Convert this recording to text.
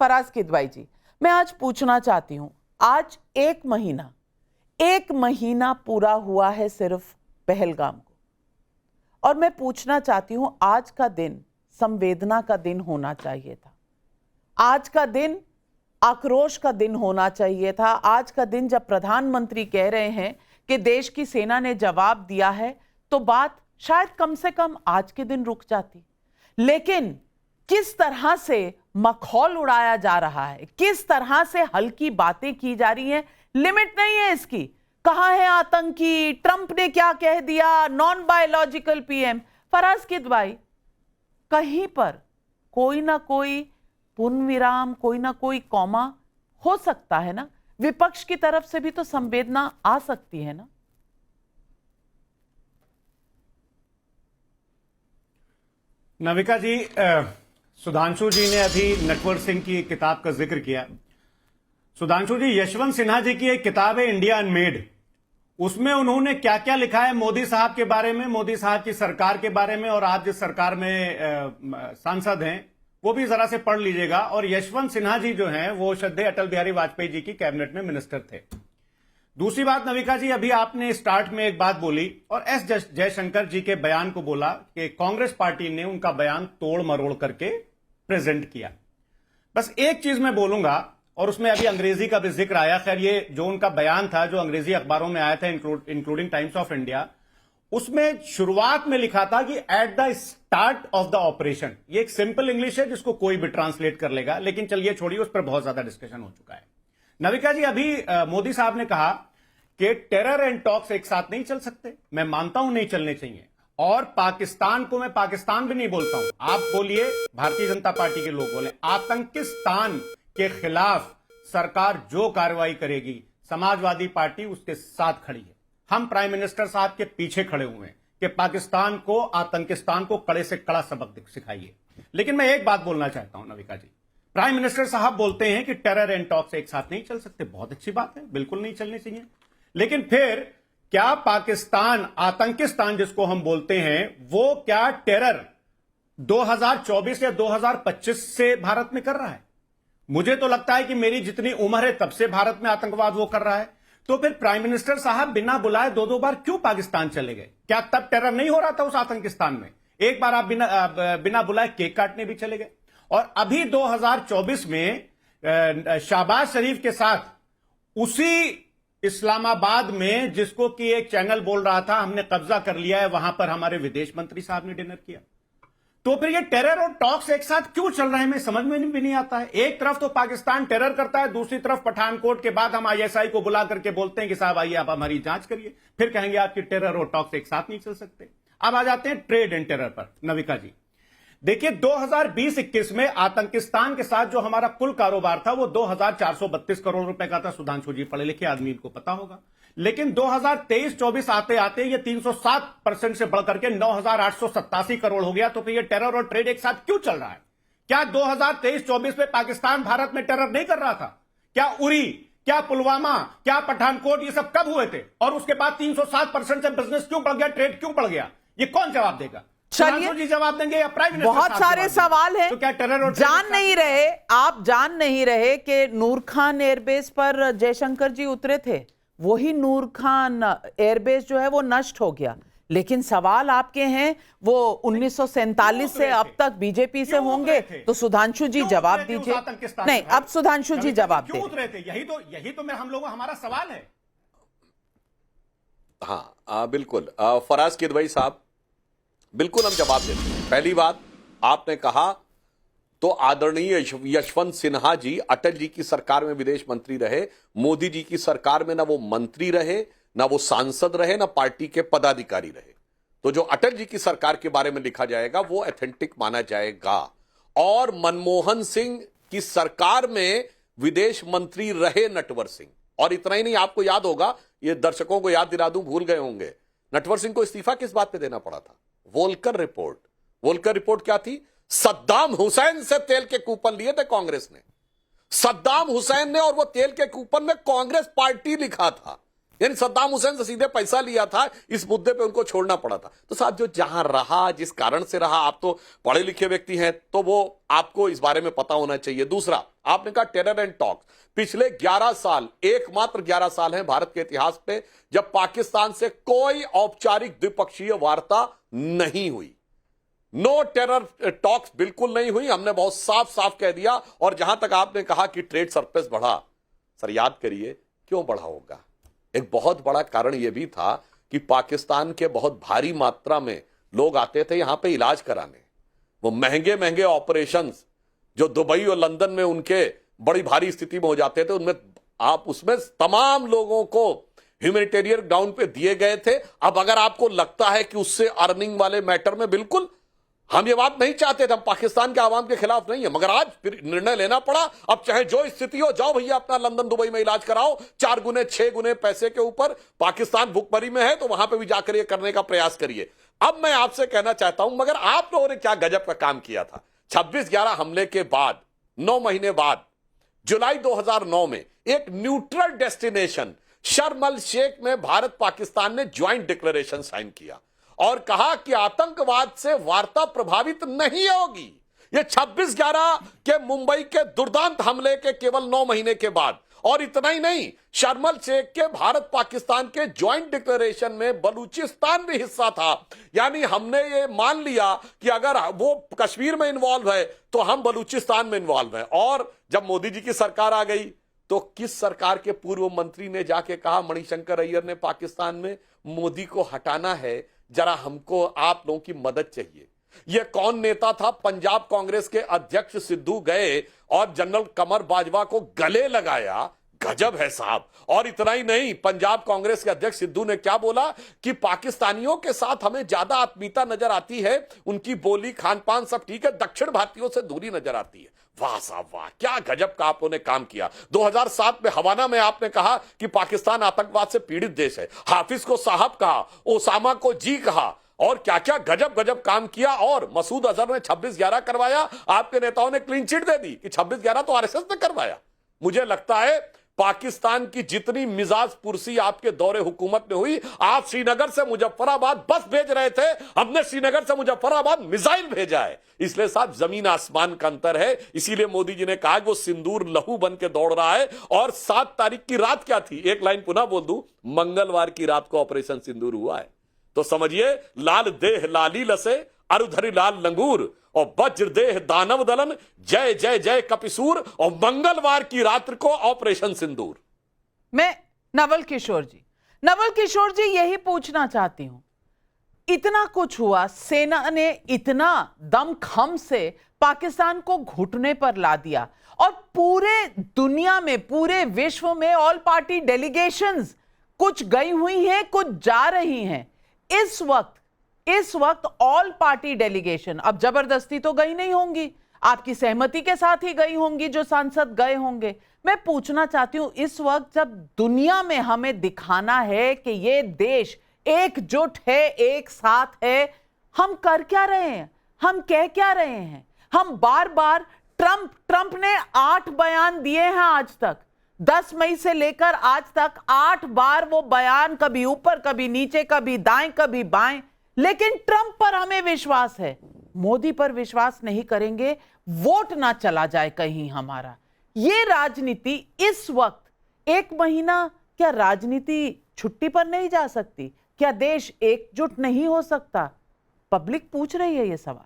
फराज किदवाई जी, मैं आज पूछना चाहती हूं, आज एक महीना पूरा हुआ है सिर्फ पहलगाम को, और मैं पूछना चाहती हूं, आज का दिन संवेदना का दिन होना चाहिए था। आज का दिन आक्रोश का दिन होना चाहिए था। आज का दिन जब प्रधानमंत्री कह रहे हैं कि देश की सेना ने जवाब दिया है, तो बात शायद कम से कम आज के दिन रुक जाती। लेकिन किस तरह से मखौल उड़ाया जा रहा है, किस तरह से हल्की बातें की जा रही हैं, लिमिट नहीं है इसकी। कहां है आतंकी, ट्रंप ने क्या कह दिया, non biological PM. Faraz Kidwai, कहीं पर कोई ना कोई पूर्ण विराम, कोई ना कोई कॉमा हो सकता है ना। विपक्ष की तरफ से भी तो संवेदना आ सकती है ना। नविका जी, सुधांशु जी ने अभी नटवर सिंह की किताब का जिक्र किया। सुधांशु जी, यशवंत सिन्हा जी की एक किताब है इंडिया अनमेड, उसमें उन्होंने क्या क्या लिखा है मोदी साहब के बारे में, मोदी साहब की सरकार के बारे में, और आप जिस सरकार में सांसद हैं वो भी जरा से पढ़ लीजिएगा। और यशवंत सिन्हा जी जो हैं वो श्रद्धेय अटल बिहारी वाजपेयी जी की कैबिनेट में मिनिस्टर थे। दूसरी बात नविका जी, अभी आपने स्टार्ट में एक बात बोली और एस जयशंकर जी के बयान को बोला कि कांग्रेस पार्टी ने उनका बयान तोड़ मरोड़ करके प्रेजेंट किया। बस एक चीज मैं बोलूंगा, और उसमें अभी अंग्रेजी का भी जिक्र आया। खैर, ये जो उनका बयान था जो अंग्रेजी अखबारों में आया था, इंक्लूडिंग टाइम्स ऑफ इंडिया, उसमें शुरुआत में लिखा था कि at the start of the operation. ये एक सिंपल इंग्लिश है जिसको कोई भी ट्रांसलेट कर लेगा, लेकिन चलिए छोड़िए, उस पर बहुत ज्यादा डिस्कशन हो चुका है। नविका जी, अभी मोदी साहब ने कहा कि टेरर एंड टॉक्स एक साथ नहीं चल सकते। मैं मानता हूं नहीं चलने चाहिए, और पाकिस्तान को मैं पाकिस्तान भी नहीं बोलता हूं। आप बोलिए, भारतीय जनता पार्टी के लोग बोले, आतंकिस्तान के खिलाफ सरकार जो कार्रवाई करेगी, समाजवादी पार्टी उसके साथ खड़ी है। हम प्राइम मिनिस्टर साहब के पीछे खड़े हुए हैं कि पाकिस्तान को, आतंकिस्तान को कड़े से कड़ा सबक सिखाइए। लेकिन मैं एक बात बोलना चाहता हूं नविका जी, प्राइम मिनिस्टर साहब बोलते हैं कि टेरर एंड टॉक्स एक साथ नहीं चल सकते। बहुत अच्छी बात है, बिल्कुल नहीं चलनी चाहिए। लेकिन फिर क्या पाकिस्तान, आतंकिस्तान जिसको हम बोलते हैं, वो क्या टेरर 2024 या 2025 से भारत में कर रहा है? मुझे तो लगता है कि मेरी जितनी उम्र है तब से भारत में आतंकवाद वो कर रहा है। तो फिर प्राइम मिनिस्टर साहब बिना बुलाए दो बार क्यों पाकिस्तान चले गए? क्या तब टेरर नहीं हो रहा था उस आतंकिस्तान में? एक बार आप बिना बुलाए केक काटने भी चले गए। और अभी 2024 में शहबाज शरीफ के साथ उसी इस्लामाबाद में, जिसको कि एक चैनल बोल रहा था हमने कब्जा कर लिया है, वहां पर हमारे विदेश मंत्री साहब ने डिनर किया। तो फिर ये टेरर और टॉक्स एक साथ क्यों चल रहे हैं, मैं समझ में भी नहीं आता है। एक तरफ तो पाकिस्तान टेरर करता है, दूसरी तरफ पठानकोट के बाद हम आईएसआई को बुला करके बोलते हैं कि साहब आइए आप हमारी जांच करिए, फिर कहेंगे आपकी टेरर और टॉक्स एक साथ नहीं चल सकते। अब आ जाते हैं ट्रेड एंड टेरर पर। नविका जी देखिए, 2020-21 में आतंकिस्तान के साथ जो हमारा कुल कारोबार था वो 2432 करोड़ रुपए का था। सुधांशु जी पढ़े लिखे आदमी, इनको पता होगा। लेकिन 2023-24 आते आते ये 307% से बढ़कर के 9887 करोड़ हो गया। तो फिर ये टेरर और ट्रेड एक साथ क्यों चल रहा है? क्या 2023-24 में पाकिस्तान भारत में टेरर नहीं कर रहा था? क्या उरी, क्या पुलवामा, क्या पठानकोट, ये सब कब हुए थे? और उसके बाद 307% से बिजनेस क्यों बढ़ गया, ट्रेड क्यों बढ़ गया? ये कौन जवाब देगा? चलिए, जी जवाब देंगे या प्राइम मिनिस्टर? बहुत सारे सवाल हैं। तो क्या टेरर और जान नहीं रहे, आप जान नहीं रहे कि नूर खान एयरबेस पर जयशंकर जी उतरे थे। वही नूर खान एयरबेस जो है वो नष्ट हो गया। लेकिन सवाल आपके हैं वो 1947 से अब तक बीजेपी से होंगे। तो सुधांशु जी जवाब दीजिए। नहीं, अब सुधांशु जी जवाब क्यों उतरे थे? यही तो हमारा सवाल है। हाँ बिल्कुल, फराज किदवाई साहब, बिल्कुल हम जवाब देते हैं। पहली बात, आपने कहा तो आदरणीय यशवंत सिन्हा जी अटल जी की सरकार में विदेश मंत्री रहे, मोदी जी की सरकार में ना वो मंत्री रहे, ना वो सांसद रहे, ना पार्टी के पदाधिकारी रहे। तो जो अटल जी की सरकार के बारे में लिखा जाएगा वो ऑथेंटिक माना जाएगा। और मनमोहन सिंह की सरकार में विदेश मंत्री रहे नटवर सिंह। और इतना ही नहीं, आपको याद होगा, ये दर्शकों को याद दिला दूं, भूल गए होंगे, नटवर सिंह को इस्तीफा किस बात पे देना पड़ा था? Volker report. वोल्कर रिपोर्ट क्या थी? सद्दाम हुसैन से तेल के कूपन लिए थे कांग्रेस ने। सद्दाम हुसैन ने, और वो तेल के कूपन में कांग्रेस पार्टी लिखा था। यानी सद्दाम हुसैन से सीधे पैसा लिया था, इस मुद्दे पे उनको छोड़ना पड़ा था। तो साहब जो जहां रहा, जिस कारण से रहा, आप तो पढ़े लिखे व्यक्ति हैं, तो वो आपको इस बारे में पता होना चाहिए। दूसरा, आपने कहा टेरर एंड टॉक्स, पिछले 11 साल, एकमात्र 11 साल हैं भारत के इतिहास में जब पाकिस्तान से कोई औपचारिक द्विपक्षीय वार्ता नहीं हुई। नो टेरर टॉक्स बिल्कुल नहीं हुई, हमने बहुत साफ साफ कह दिया। और जहां तक आपने कहा कि ट्रेड सरप्लस बढ़ा, सर याद करिए क्यों बढ़ा होगा। एक बहुत बड़ा कारण यह भी था कि पाकिस्तान के बहुत भारी मात्रा में लोग आते थे यहां पे इलाज कराने। वो महंगे महंगे ऑपरेशंस जो दुबई और लंदन में उनके बड़ी भारी स्थिति में हो जाते थे, उनमें आप उसमें तमाम लोगों को ह्यूमैनिटेरियन ग्राउंड पे दिए गए थे। अब अगर आपको लगता है कि उससे अर्निंग वाले मैटर में, बिल्कुल हम ये बात नहीं चाहते थे, हम पाकिस्तान के आवाम के खिलाफ नहीं है, मगर आज फिर निर्णय लेना पड़ा। अब चाहे जो स्थिति हो, जाओ भैया अपना लंदन दुबई में इलाज कराओ, 4 गुने 6 गुने पैसे के ऊपर। पाकिस्तान भुखमरी में है तो वहां पे भी जाकर ये करने का प्रयास करिए। अब मैं आपसे कहना चाहता हूं, मगर आप लोगों ने क्या गजब का काम किया था। 26/11 हमले के बाद 9 महीने बाद जुलाई 2009 में एक न्यूट्रल डेस्टिनेशन शर्म अल शेख में भारत पाकिस्तान ने ज्वाइंट डिक्लेरेशन साइन किया और कहा कि आतंकवाद से वार्ता प्रभावित नहीं होगी। यह 26/11 के मुंबई के दुर्दांत हमले के केवल 9 महीने के बाद। और इतना ही नहीं, शर्म अल शेख के भारत पाकिस्तान के ज्वाइंट डिक्लेरेशन में बलूचिस्तान भी हिस्सा था। यानी हमने ये मान लिया कि अगर वो कश्मीर में इन्वॉल्व है तो हम बलूचिस्तान में इन्वॉल्व हैं। और जब मोदी जी की सरकार आ गई तो किस सरकार के पूर्व मंत्री ने जाके कहा, मणिशंकर अय्यर ने, पाकिस्तान में मोदी को हटाना है, जरा हमको आप लोगों की मदद चाहिए। यह कौन नेता था? पंजाब कांग्रेस के अध्यक्ष सिद्धू गए और जनरल कमर बाजवा को गले लगाया। गजब है साहब। और इतना ही नहीं, पंजाब कांग्रेस के अध्यक्ष सिद्धू ने क्या बोला कि पाकिस्तानियों के साथ हमें ज्यादा आत्मीयता नजर आती है, उनकी बोली खान पान सब ठीक है, दक्षिण भारतीयों से दूरी नजर आती है। वाह साहब वाह, क्या गजब का आप लोगों ने काम किया। 2007 में हवाना में आपने कहा कि पाकिस्तान आतंकवाद से पीड़ित देश है, हाफिज को साहब कहा, ओसामा को जी कहा, और क्या क्या गजब गजब काम किया। और मसूद अजहर ने 26/11 करवाया, आपके नेताओं ने क्लीन चिट दे दी कि 26/11 तो आरएसएस ने करवाया। मुझे लगता है पाकिस्तान की जितनी मिजाज पुरसी आपके दौरे हुकूमत में हुई, आप श्रीनगर से मुजफ्फराबाद बस भेज रहे थे, हमने श्रीनगर से मुजफ्फराबाद मिसाइल भेजा है। इसलिए साहब जमीन आसमान का अंतर है। इसीलिए मोदी जी ने कहा कि वो सिंदूर लहू बन के दौड़ रहा है। और 7 तारीख की रात क्या थी, एक लाइन पुनः बोल दूं, मंगलवार की रात को ऑपरेशन सिंदूर हुआ है। तो समझिए, लाल देह लाली लसे, अरुधरी लाल लंगूर, और वज्र देह दानव दलन, जय जय जय कपिसूर, और मंगलवार की रात्रि को ऑपरेशन सिंदूर। मैं नवल किशोर जी यही पूछना चाहती हूं, इतना कुछ हुआ, सेना ने इतना दमखम से पाकिस्तान को घुटने पर ला दिया, और पूरे दुनिया में, पूरे विश्व में ऑल पार्टी डेलीगेशंस कुछ गई हुई हैं, कुछ जा रही हैं। इस वक्त ऑल पार्टी डेलीगेशन अब जबरदस्ती तो गई नहीं होंगी, आपकी सहमति के साथ ही गई होंगी जो सांसद गए होंगे। मैं पूछना चाहती हूं, इस वक्त जब दुनिया में हमें दिखाना है कि ये देश एकजुट है, एक साथ है, हम कर क्या रहे हैं, हम कह क्या रहे हैं? हम बार बार ट्रंप ने 8 बयान दिए हैं आज तक, 10 मई से लेकर आज तक 8 बार वो बयान, कभी ऊपर कभी नीचे, कभी दाएं कभी बाएं। लेकिन ट्रंप पर हमें विश्वास है, मोदी पर विश्वास नहीं करेंगे, वोट ना चला जाए कहीं हमारा। ये राजनीति इस वक्त, 1 महीना, क्या राजनीति छुट्टी पर नहीं जा सकती? क्या देश एकजुट नहीं हो सकता? पब्लिक पूछ रही है ये सवाल।